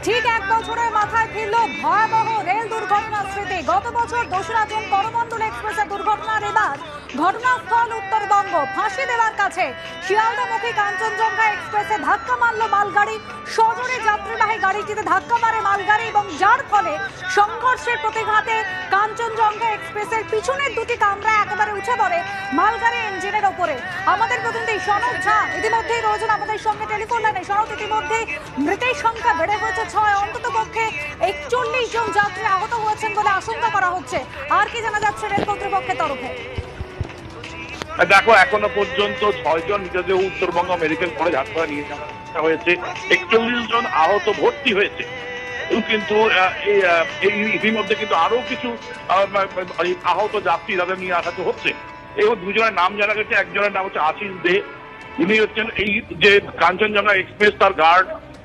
ঠিক এক বছরের মাথায় ফিরল ভয়াবহ রেল দুর্ঘটনার স্মৃতি। গত বছর 2রা জুন করমণ্ডল এক্সপ্রেসের দুর্ঘটনার এবার ঘটনাস্থল উত্তরবঙ্গ। ফাঁসি দেওয়ার কাছে শিয়ালদামুখী কাঞ্চনজঙ্ঘা এক্সপ্রেসে ধাক্কা মারল মালগাড়ি। সজোরে যাত্রীবাহী গাড়িটিতে ধাক্কা মারে মালগাড়ি এবং যার ফলে সংঘর্ষের প্রতিঘাতে কাঞ্চনজঙ্ঘা এক্সপ্রেসের পিছনের দুটি কামরা একেবারে উঠে পড়ে মালগাড়ি ইঞ্জিনের ওপরে। আমাদের প্রতিনিধি সনদ ঝা ইতিমধ্যেই রয়েছেন আমাদের সঙ্গে টেলিফোন লাইনে। সনদ, ইতিমধ্যে মৃতের সংখ্যা বেড়ে হয়েছে 6, অন্তত পক্ষে 41 জন যাত্রী আহত হয়েছেন বলে আশঙ্কা করা হচ্ছে। আর কি জানা যাচ্ছে রেল কর্তৃপক্ষের তরফে? দেখো, এখনো পর্যন্ত 6 জন মৃতদেহ উত্তরবঙ্গ মেডিকেল কলেজ হাসপাতালে নিয়ে যাওয়া হয়েছে। 41 জন আহত ভর্তি হয়েছে। কিন্তু এই ইতিমধ্যে কিন্তু আরো কিছু আহত যাত্রী তাদের নিয়ে আসা হচ্ছে। এবং 2 জনের নাম জানা গেছে। একজনের নাম হচ্ছে আশিস দে, উনি হচ্ছেন এই যে কাঞ্চনজঙ্ঘা এক্সপ্রেস তার গার্ড,